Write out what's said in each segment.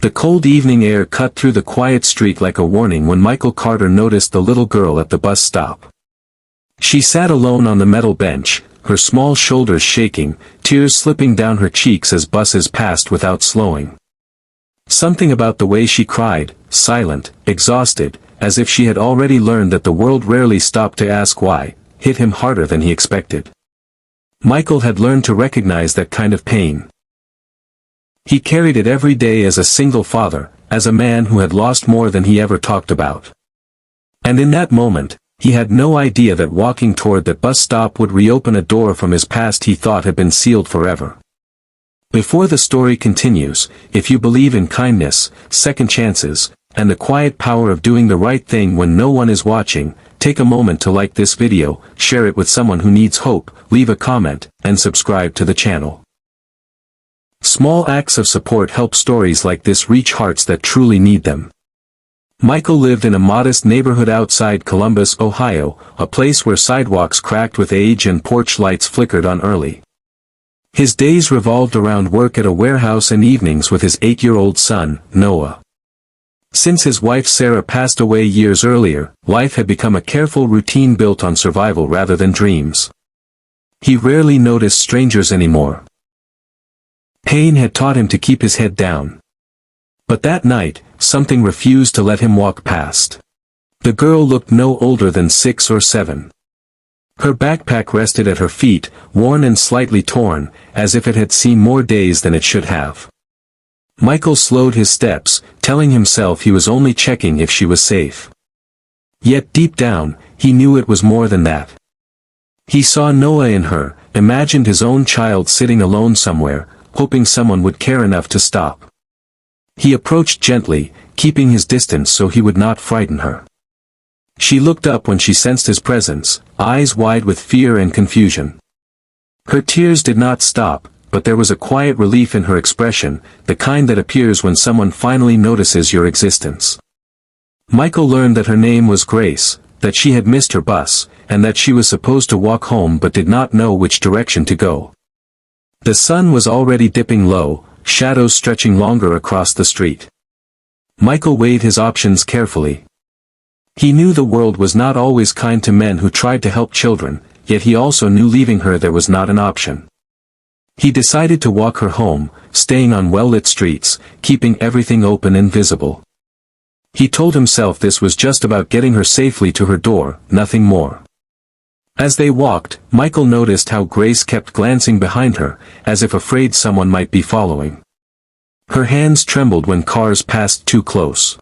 The cold evening air cut through the quiet street like a warning when Michael Carter noticed the little girl at the bus stop. She sat alone on the metal bench, her small shoulders shaking, tears slipping down her cheeks as buses passed without slowing. Something about the way she cried, silent, exhausted, as if she had already learned that the world rarely stopped to ask why, hit him harder than he expected. Michael had learned to recognize that kind of pain. He carried it every day as a single father, as a man who had lost more than he ever talked about. And in that moment, he had no idea that walking toward that bus stop would reopen a door from his past he thought had been sealed forever. Before the story continues, if you believe in kindness, second chances, and the quiet power of doing the right thing when no one is watching, take a moment to like this video, share it with someone who needs hope, leave a comment, and subscribe to the channel. Small acts of support help stories like this reach hearts that truly need them. Michael lived in a modest neighborhood outside Columbus, Ohio, a place where sidewalks cracked with age and porch lights flickered on early. His days revolved around work at a warehouse and evenings with his 8-year-old son, Noah. Since his wife Sarah passed away years earlier, life had become a careful routine built on survival rather than dreams. He rarely noticed strangers anymore. Pain had taught him to keep his head down. But that night, something refused to let him walk past. The girl looked no older than 6 or 7. Her backpack rested at her feet, worn and slightly torn, as if it had seen more days than it should have. Michael slowed his steps, telling himself he was only checking if she was safe. Yet deep down, he knew it was more than that. He saw Noah in her, imagined his own child sitting alone somewhere, hoping someone would care enough to stop. He approached gently, keeping his distance so he would not frighten her. She looked up when she sensed his presence, eyes wide with fear and confusion. Her tears did not stop, but there was a quiet relief in her expression, the kind that appears when someone finally notices your existence. Michael learned that her name was Grace, that she had missed her bus, and that she was supposed to walk home but did not know which direction to go. The sun was already dipping low, shadows stretching longer across the street. Michael weighed his options carefully. He knew the world was not always kind to men who tried to help children, yet he also knew leaving her there was not an option. He decided to walk her home, staying on well-lit streets, keeping everything open and visible. He told himself this was just about getting her safely to her door, nothing more. As they walked, Michael noticed how Grace kept glancing behind her, as if afraid someone might be following. Her hands trembled when cars passed too close.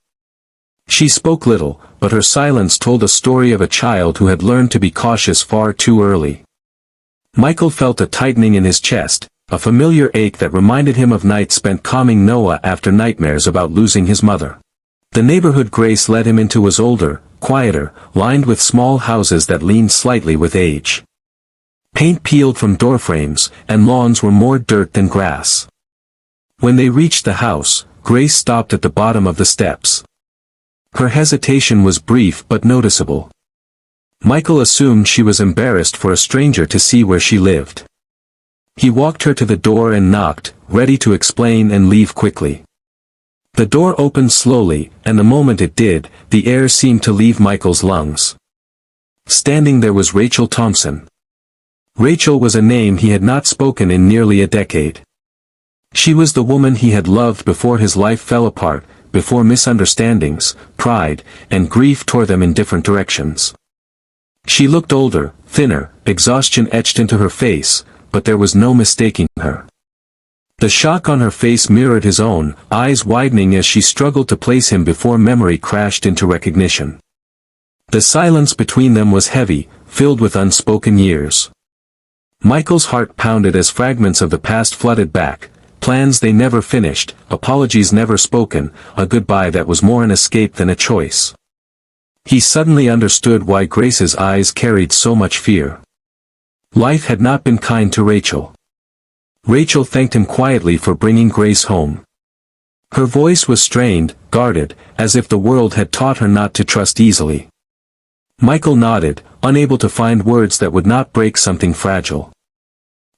She spoke little, but her silence told a story of a child who had learned to be cautious far too early. Michael felt a tightening in his chest, a familiar ache that reminded him of nights spent calming Noah after nightmares about losing his mother. The neighborhood Grace led him into was older, quieter, lined with small houses that leaned slightly with age. Paint peeled from doorframes, and lawns were more dirt than grass. When they reached the house, Grace stopped at the bottom of the steps. Her hesitation was brief but noticeable. Michael assumed she was embarrassed for a stranger to see where she lived. He walked her to the door and knocked, ready to explain and leave quickly. The door opened slowly, and the moment it did, the air seemed to leave Michael's lungs. Standing there was Rachel Thompson. Rachel was a name he had not spoken in nearly a decade. She was the woman he had loved before his life fell apart, before misunderstandings, pride, and grief tore them in different directions. She looked older, thinner, exhaustion etched into her face, but there was no mistaking her. The shock on her face mirrored his own, eyes widening as she struggled to place him before memory crashed into recognition. The silence between them was heavy, filled with unspoken years. Michael's heart pounded as fragments of the past flooded back, plans they never finished, apologies never spoken, a goodbye that was more an escape than a choice. He suddenly understood why Grace's eyes carried so much fear. Life had not been kind to Rachel. Rachel thanked him quietly for bringing Grace home. Her voice was strained, guarded, as if the world had taught her not to trust easily. Michael nodded, unable to find words that would not break something fragile.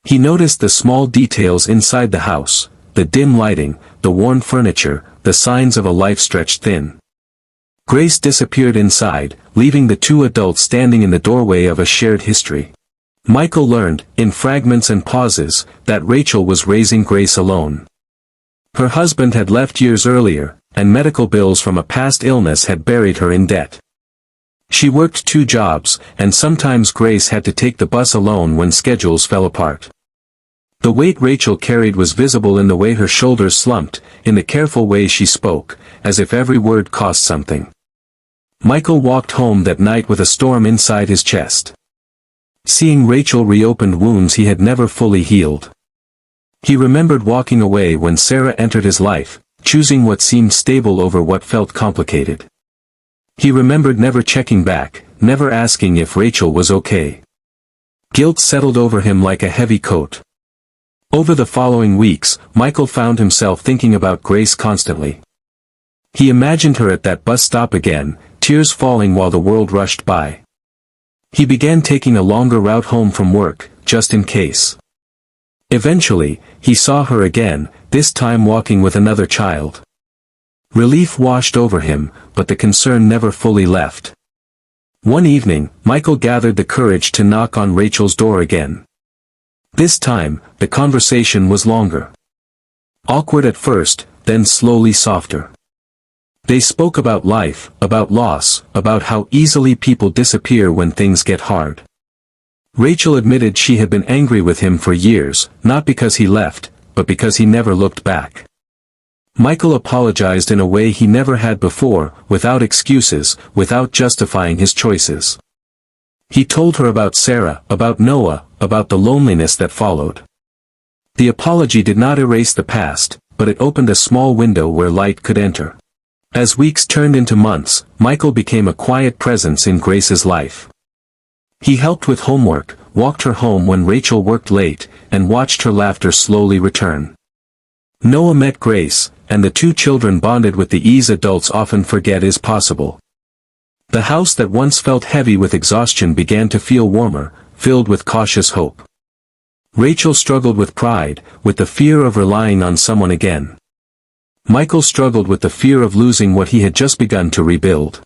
He noticed the small details inside the house, the dim lighting, the worn furniture, the signs of a life stretched thin. Grace disappeared inside, leaving the two adults standing in the doorway of a shared history. Michael learned, in fragments and pauses, that Rachel was raising Grace alone. Her husband had left years earlier, and medical bills from a past illness had buried her in debt. She worked 2 jobs, and sometimes Grace had to take the bus alone when schedules fell apart. The weight Rachel carried was visible in the way her shoulders slumped, in the careful way she spoke, as if every word cost something. Michael walked home that night with a storm inside his chest. Seeing Rachel reopened wounds he had never fully healed. He remembered walking away when Sarah entered his life, choosing what seemed stable over what felt complicated. He remembered never checking back, never asking if Rachel was okay. Guilt settled over him like a heavy coat. Over the following weeks, Michael found himself thinking about Grace constantly. He imagined her at that bus stop again, tears falling while the world rushed by. He began taking a longer route home from work, just in case. Eventually, he saw her again, this time walking with another child. Relief washed over him, but the concern never fully left. One evening, Michael gathered the courage to knock on Rachel's door again. This time, the conversation was longer. Awkward at first, then slowly softer. They spoke about life, about loss, about how easily people disappear when things get hard. Rachel admitted she had been angry with him for years, not because he left, but because he never looked back. Michael apologized in a way he never had before, without excuses, without justifying his choices. He told her about Sarah, about Noah, about the loneliness that followed. The apology did not erase the past, but it opened a small window where light could enter. As weeks turned into months, Michael became a quiet presence in Grace's life. He helped with homework, walked her home when Rachel worked late, and watched her laughter slowly return. Noah met Grace, and the 2 children bonded with the ease adults often forget is possible. The house that once felt heavy with exhaustion began to feel warmer, filled with cautious hope. Rachel struggled with pride, with the fear of relying on someone again. Michael struggled with the fear of losing what he had just begun to rebuild.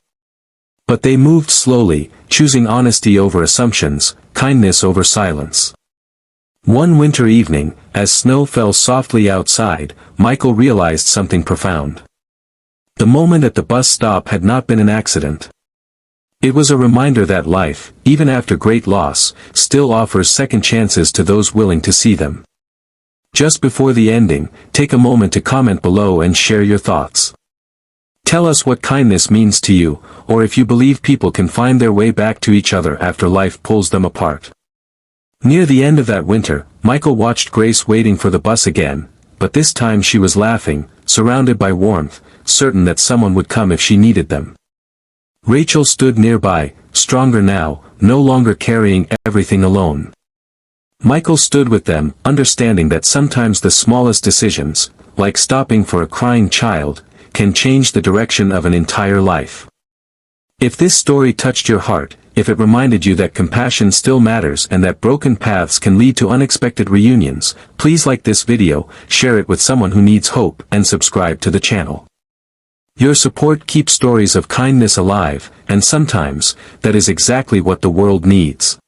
But they moved slowly, choosing honesty over assumptions, kindness over silence. One winter evening, as snow fell softly outside, Michael realized something profound. The moment at the bus stop had not been an accident. It was a reminder that life, even after great loss, still offers second chances to those willing to see them. Just before the ending, take a moment to comment below and share your thoughts. Tell us what kindness means to you, or if you believe people can find their way back to each other after life pulls them apart. Near the end of that winter, Michael watched Grace waiting for the bus again, but this time she was laughing, surrounded by warmth, certain that someone would come if she needed them. Rachel stood nearby, stronger now, no longer carrying everything alone. Michael stood with them, understanding that sometimes the smallest decisions, like stopping for a crying child, can change the direction of an entire life. If this story touched your heart, if it reminded you that compassion still matters and that broken paths can lead to unexpected reunions, please like this video, share it with someone who needs hope, and subscribe to the channel. Your support keeps stories of kindness alive, and sometimes, that is exactly what the world needs.